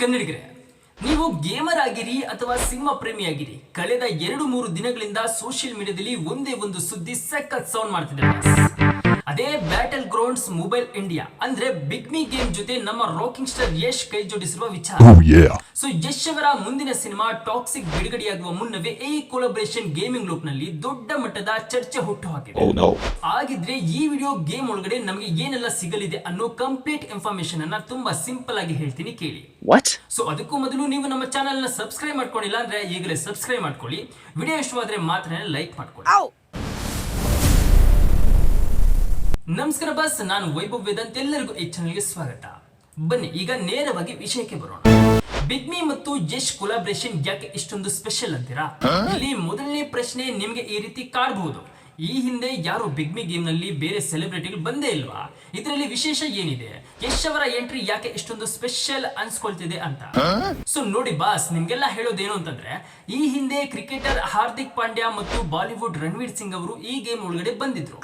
ಕನ್ನಡಿಗರೇ, ನೀವು ಗೇಮರ್ ಆಗಿರಿ ಅಥವಾ ಸಿನಿಮಾ ಪ್ರೇಮಿಯಾಗಿರಿ, ಕಳೆದ 2-3 ದಿನಗಳಿಂದ ಸೋಷಿಯಲ್ ಮೀಡಿಯಾದಲ್ಲಿ ಒಂದೇ ಒಂದು ಸುದ್ದಿ ಸಖತ್ ಸೌಂಡ್ ಮಾಡ್ತಿದೆ. ಅದೇ ಬ್ಯಾಟಲ್ ಗ್ರೌಂಡ್ಸ್ ಮೊಬೈಲ್ ಇಂಡಿಯಾ ಅಂದ್ರೆ ಬಿಗ್ ಮಿ ಗೇಮ್ ಜೊತೆ ನಮ್ಮ ರಾಕಿಂಗ್ ಸ್ಟಾರ್ ಯಶ್ ಕೈ ಜೋಡಿಸಿರುವ ವಿಚಾರ. ಸೊ ಯಶ್ ಅವರ ಮುಂದಿನ ಸಿನಿಮಾ ಟಾಕ್ಸಿಕ್ ಬಿಡುಗಡೆಯಾಗುವ ಮುನ್ನವೇ ಈ ಕೊಲಾಬರೇಷನ್ ಗೇಮಿಂಗ್ ಲೂಪ್ ನಲ್ಲಿ ದೊಡ್ಡ ಮಟ್ಟದ ಚರ್ಚೆ ಹುಟ್ಟು ಹಾಕಿದೆ. ಹಾಗಿದ್ರೆ ಈ ವಿಡಿಯೋ ಗೇಮ್ ಒಳಗಡೆ ನಮಗೆ ಏನೆಲ್ಲ ಸಿಗಲಿದೆ ಅನ್ನೋ ಕಂಪ್ಲೀಟ್ ಇನ್ಫಾರ್ಮೇಶನ್ ಅನ್ನ ತುಂಬಾ ಸಿಂಪಲ್ ಆಗಿ ಹೇಳ್ತೀನಿ ಕೇಳಿ. ಸೊ ಅದಕ್ಕೂ ಮೊದಲು ನೀವು ನಮ್ಮ ಚಾನೆಲ್ ನ ಸಬ್ಸ್ಕ್ರೈಬ್ ಮಾಡ್ಕೊಂಡಿಲ್ಲ ಅಂದ್ರೆ ಈಗಲೇ ಸಬ್ಸ್ಕ್ರೈಬ್ ಮಾಡ್ಕೊಳ್ಳಿ. ವಿಡಿಯೋ ಇಷ್ಟವಾದ್ರೆ ಮಾತ್ರ ಲೈಕ್ ಮಾಡ್ಕೊಳ್ಳಿ. ನಮಸ್ಕಾರ ಬಸ್, ನಾನು ವೈಭವ್ ವೇದಾಂತ್, ಎಲ್ಲರಿಗೂ ಈ ಚಾನೆಲ್ಗೆ ಸ್ವಾಗತ. ಬನ್ನಿ ಈಗ ನೇರವಾಗಿ ವಿಷಯಕ್ಕೆ ಬರೋಣ. ಬಿಗ್ ಮಿ ಮತ್ತು ಯಶ್ ಕೊಲಾಬರೇಷನ್ ಯಾಕೆ ಇಷ್ಟೊಂದು ಸ್ಪೆಷಲ್ ಅಂತೀರಾ? ಇಲ್ಲಿ ಮೊದಲನೇ ಪ್ರಶ್ನೆ ನಿಮ್ಗೆ ಈ ರೀತಿ ಕಾಡಬಹುದು, ಈ ಹಿಂದೆ ಯಾರು ಬಿಗ್ ಮಿ ಗೇಮ್ ನಲ್ಲಿ ಬೇರೆ ಸೆಲೆಬ್ರಿಟಿಗಳು ಬಂದೇ ಇಲ್ವಾ? ಇದರಲ್ಲಿ ವಿಶೇಷ ಏನಿದೆ? ಯಶ್ ಅವರ ಎಂಟ್ರಿ ಯಾಕೆ ಇಷ್ಟೊಂದು ಸ್ಪೆಷಲ್ ಅನ್ಸ್ಕೊಳ್ತಿದೆ ಅಂತ. ಸೊ ನೋಡಿ ಬಾಸ್, ನಿಮ್ಗೆಲ್ಲ ಹೇಳೋದೇನು ಅಂತಂದ್ರೆ, ಈ ಹಿಂದೆ ಕ್ರಿಕೆಟರ್ ಹಾರ್ದಿಕ್ ಪಾಂಡ್ಯ ಮತ್ತು ಬಾಲಿವುಡ್ ರಣವೀರ್ ಸಿಂಗ್ ಅವರು ಈ ಗೇಮ್ ಒಳಗಡೆ ಬಂದಿದ್ರು.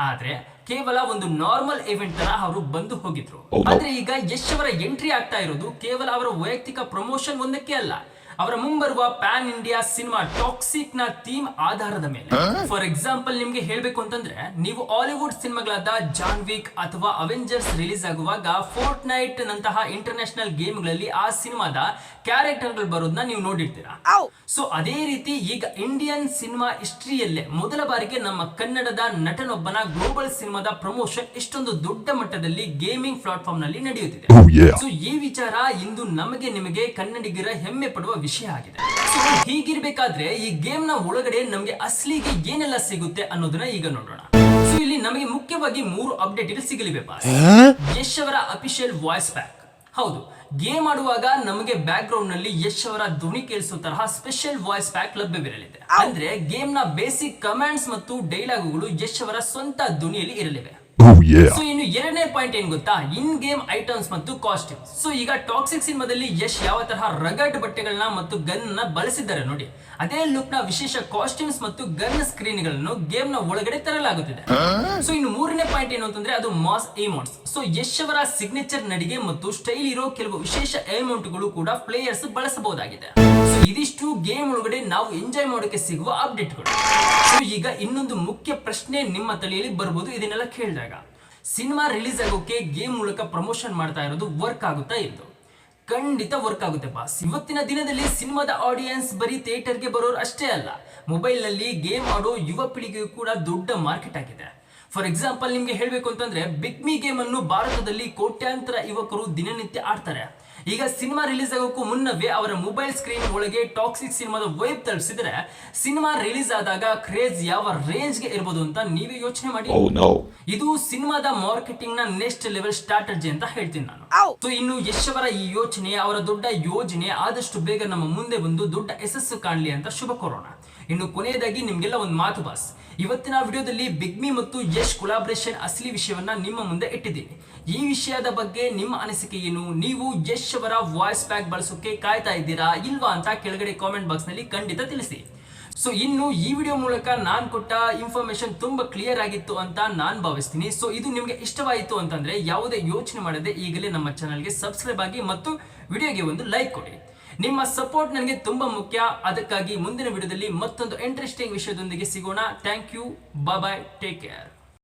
ಆದ್ರೆ ಕೇವಲ ಒಂದು ನಾರ್ಮಲ್ ಇವೆಂಟ್ ತರ ಅವರು ಬಂದು ಹೋಗಿದ್ರು. ಆದ್ರೆ ಈಗ ಯಶ್ ಅವರ ಎಂಟ್ರಿ ಆಗ್ತಾ ಇರೋದು ಕೇವಲ ಅವರ ವೈಯಕ್ತಿಕ ಪ್ರಮೋಷನ್ ಒಂದಕ್ಕೆ ಅಲ್ಲ, ಅವರ ಮುಂಬರುವ ಪ್ಯಾನ್ ಇಂಡಿಯಾ ಸಿನಿಮಾ ಟಾಕ್ಸಿಕ್ ನ ಥೀಮ್ ಆಧಾರದ ಮೇಲೆ. ಫಾರ್ ಎಕ್ಸಾಂಪಲ್ ನಿಮ್ಗೆ ಹೇಳ್ಬೇಕು ಅಂತಂದ್ರೆ, ನೀವು ಹಾಲಿವುಡ್ ಸಿನಿಮಾಗಳಾದ ಜಾನ್ ವಿಕ್ ಅಥವಾ ಅವೆಂಜರ್ಸ್ ರಿಲೀಸ್ ಆಗುವಾಗ ಫೋರ್ಟ್ ನೈಟ್ ನಂತಹ ಇಂಟರ್ನ್ಯಾಷನಲ್ ಗೇಮ್ ಗಳಲ್ಲಿ ಆ ಸಿನಿಮಾದ ಕ್ಯಾರೆಕ್ಟರ್ ಗಳು ಬರೋದನ್ನ ನೀವು ನೋಡಿರ್ತೀರಾ. ಸೊ ಅದೇ ರೀತಿ ಈಗ ಇಂಡಿಯನ್ ಸಿನಿಮಾ ಹಿಸ್ಟ್ರಿಯಲ್ಲೇ ಮೊದಲ ಬಾರಿಗೆ ನಮ್ಮ ಕನ್ನಡದ ನಟನೊಬ್ಬನ ಗ್ಲೋಬಲ್ ಸಿನಿಮಾದ ಪ್ರಮೋಷನ್ ಇಷ್ಟೊಂದು ದೊಡ್ಡ ಮಟ್ಟದಲ್ಲಿ ಗೇಮಿಂಗ್ ಪ್ಲಾಟ್ಫಾರ್ಮ್ ನಲ್ಲಿ ನಡೆಯುತ್ತಿದೆ. ಸೊ ಈ ವಿಚಾರ ಇಂದು ನಮಗೆ ನಿಮಗೆ ಕನ್ನಡಿಗರ ಹೆಮ್ಮೆ ಪಡುವ ವಿಷಯ ಆಗಿದೆ. ಸೊ ಹೀಗಿರ್ಬೇಕಾದ್ರೆ ಈ ಗೇಮ್ ನ ಒಳಗಡೆ ನಮಗೆ ಅಸಲಿಗೆ ಏನೆಲ್ಲ ಸಿಗುತ್ತೆ ಅನ್ನೋದನ್ನ ಈಗ ನೋಡೋಣ. ಸೊ ಇಲ್ಲಿ ನಮಗೆ ಮುಖ್ಯವಾಗಿ 3 ಅಪ್ಡೇಟ್ ಸಿಗಲಿವೆ. ಯಶ್ ಅವರ ಅಫಿಷಿಯಲ್ ವಾಯ್ಸ್ ಪ್ಯಾಕ್. ಹೌದು, ಗೇಮ್ ಆಡುವಾಗ ನಮಗೆ ಬ್ಯಾಕ್ ಗ್ರೌಂಡ್ ನಲ್ಲಿ ಯಶ್ ಅವರ ಧ್ವನಿ ಕೇಳಿಸೋ ತರಹ ಸ್ಪೆಷಲ್ ವಾಯ್ಸ್ ಪ್ಯಾಕ್ ಲಭ್ಯವಿರಲಿದೆ. ಅಂದ್ರೆ ಗೇಮ್ ನ ಬೇಸಿಕ್ ಕಮಾಂಡ್ಸ್ ಮತ್ತು ಡೈಲಾಗುಗಳು ಯಶ್ ಅವರ ಸ್ವಂತ ಧ್ವನಿಯಲ್ಲಿ ಇರಲಿವೆ. ಸೊ ಇನ್ನು ಎರಡನೇ ಪಾಯಿಂಟ್ ಏನ್ ಗೊತ್ತಾ? ಇನ್ ಗೇಮ್ ಐಟಮ್ಸ್ ಮತ್ತು ಕಾಸ್ಟ್ಯೂಮ್. ಸೊ ಈಗ ಟಾಕ್ಸಿಕ್ ಸಿನಿಮಾದಲ್ಲಿ ಯಶ್ ಯಾವ ತರಹ ರಗಡ್ ಬಟ್ಟೆಗಳನ್ನ ಮತ್ತು ಗನ್ ನ ಬಳಸಿದ್ದಾರೆ ನೋಡಿ, ಅದೇ ಲುಕ್ ನ ವಿಶೇಷ ಕಾಸ್ಟ್ಯೂಮ್ಸ್ ಮತ್ತು ಗನ್ ಸ್ಕ್ರೀನ್ ಗಳನ್ನು ಗೇಮ್ ನ ಒಳಗಡೆ ತರಲಾಗುತ್ತಿದೆ. ಸೊ ಇನ್ನು ಮೂರನೇ ಪಾಯಿಂಟ್ ಏನು ಅಂತಂದ್ರೆ, ಅದು ಮಾಸ್ ಎಮೌಂಟ್ಸ್. ಸೊ ಯಶ್ ಅವರ ಸಿಗ್ನೇಚರ್ ನಡಿಗೆ ಮತ್ತು ಸ್ಟೈಲ್ ಇರೋ ಕೆಲವು ವಿಶೇಷ ಎಮೌಂಟ್ ಗಳು ಕೂಡ ಪ್ಲೇಯರ್ಸ್ ಬಳಸಬಹುದಾಗಿದೆ. ಸೊ ಇದಿಷ್ಟು ಗೇಮ್ ಒಳಗಡೆ ನಾವು ಎಂಜಾಯ್ ಮಾಡೋಕೆ ಸಿಗುವ ಅಪ್ಡೇಟ್ಗಳು. ಸೊ ಈಗ ಇನ್ನೊಂದು ಮುಖ್ಯ ಪ್ರಶ್ನೆ ನಿಮ್ಮ ತಲೆಯಲ್ಲಿ ಬರಬಹುದು, ಇದನ್ನೆಲ್ಲ ಕೇಳಿದಾಗ ಸಿನಿಮಾ ರಿಲೀಸ್ ಆಗೋಕೆ ಗೇಮ್ ಮೂಲಕ ಪ್ರಮೋಷನ್ ಮಾಡ್ತಾ ಇರೋದು ವರ್ಕ್ ಆಗುತ್ತಾ ಎಂದು? ಖಂಡಿತ ವರ್ಕ್ ಆಗುತ್ತೆ ಬಾಸ್. ಇವತ್ತಿನ ದಿನದಲ್ಲಿ ಸಿನಿಮಾದ ಆಡಿಯನ್ಸ್ ಬರೀ ಥಿಯೇಟರ್ಗೆ ಬರೋರು ಅಷ್ಟೇ ಅಲ್ಲ, ಮೊಬೈಲ್ ನಲ್ಲಿ ಗೇಮ್ ಆಡೋ ಯುವ ಪೀಳಿಗೆಯು ಕೂಡ ದೊಡ್ಡ ಮಾರ್ಕೆಟ್ ಆಗಿದೆ. ಫಾರ್ ಎಕ್ಸಾಂಪಲ್ ನಿಮ್ಗೆ ಹೇಳ್ಬೇಕು ಅಂತಂದ್ರೆ, ಬಿಗ್ ಮಿ ಗೇಮ್ ಅನ್ನು ಭಾರತದಲ್ಲಿ ಕೋಟ್ಯಾಂತರ ಯುವಕರು ದಿನನಿತ್ಯ ಆಡ್ತಾರೆ. ಈಗ ಸಿನಿಮಾ ರಿಲೀಸ್ ಆಗೋಕ್ಕೂ ಮುನ್ನವೇ ಅವರ ಮೊಬೈಲ್ ಸ್ಕ್ರೀನ್ ಒಳಗೆ ಟಾಕ್ಸಿಕ್ ಸಿನಿಮಾದ ವೈಬ್ ತಲುಪಿಸಿದ್ರೆ ಸಿನಿಮಾ ರಿಲೀಸ್ ಆದಾಗ ಕ್ರೇಜ್ ಯಾವ ರೇಂಜ್ ಗೆ ಇರಬಹುದು ಅಂತ ನೀವೇ ಯೋಚನೆ ಮಾಡಿ. ಇದು ಸಿನಿಮಾದ ಮಾರ್ಕೆಟಿಂಗ್ ನ ನೆಕ್ಸ್ಟ್ ಲೆವೆಲ್ ಸ್ಟ್ರಾಟಜಿ ಅಂತ ಹೇಳ್ತೀನಿ ನಾನು. ಸೊ ಇನ್ನು ಯಶ್ ಅವರ ಈ ಯೋಚನೆ, ಅವರ ದೊಡ್ಡ ಯೋಜನೆ ಆದಷ್ಟು ಬೇಗ ನಮ್ಮ ಮುಂದೆ ಬಂದು ದೊಡ್ಡ ಯಶಸ್ಸು ಕಾಣಲಿ ಅಂತ ಶುಭ ಕೋರೋಣ. ಇನ್ನು ಕೊನೆಯದಾಗಿ ನಿಮ್ಗೆಲ್ಲ ಒಂದು ಮಾತು ಬಾಸ್, ಇವತ್ತಿನ ವಿಡಿಯೋದಲ್ಲಿ ಬಿಗ್ ಮಿ ಮತ್ತು ಯಶ್ ಕೊಲಾಬರೇಷನ್ ಅಸಲಿ ವಿಷಯವನ್ನ ನಿಮ್ಮ ಮುಂದೆ ಇಟ್ಟಿದ್ದೀನಿ. ಈ ವಿಷಯದ ಬಗ್ಗೆ ನಿಮ್ಮ ಅನಿಸಿಕೆ ಏನು? ನೀವು ಯಶ್ ಅವರ ವಾಯ್ಸ್ ಪ್ಯಾಕ್ ಬಳಸೋಕೆ ಕಾಯ್ತಾ ಇದ್ದೀರಾ ಇಲ್ವಾ ಅಂತ ಕೆಳಗಡೆ ಕಾಮೆಂಟ್ ಬಾಕ್ಸ್ ನಲ್ಲಿ ಖಂಡಿತ ತಿಳಿಸಿ. ಸೊ ಇನ್ನು ಈ ವಿಡಿಯೋ ಮೂಲಕ ನಾನು ಕೊಟ್ಟ ಇನ್ಫಾರ್ಮೇಶನ್ ತುಂಬಾ ಕ್ಲಿಯರ್ ಆಗಿತ್ತು ಅಂತ ನಾನು ಭಾವಿಸ್ತೀನಿ. ಸೊ ಇದು ನಿಮ್ಗೆ ಇಷ್ಟವಾಯಿತು ಅಂತಂದ್ರೆ ಯಾವುದೇ ಯೋಚನೆ ಮಾಡದೆ ಈಗಲೇ ನಮ್ಮ ಚಾನಲ್ಗೆ ಸಬ್ಸ್ಕ್ರೈಬ್ ಆಗಿ ಮತ್ತು ವಿಡಿಯೋಗೆ ಒಂದು ಲೈಕ್ ಕೊಡಿ. ನಿಮ್ಮ ಸಪೋರ್ಟ್ ನನಗೆ ತುಂಬಾ ಮುಖ್ಯ. ಅದಕ್ಕಾಗಿ ಮುಂದಿನ ವಿಡಿಯೋದಲ್ಲಿ ಮತ್ತೊಂದು ಇಂಟ್ರೆಸ್ಟಿಂಗ್ ವಿಷಯದೊಂದಿಗೆ ಸಿಗೋಣ. Thank you, bye, take care.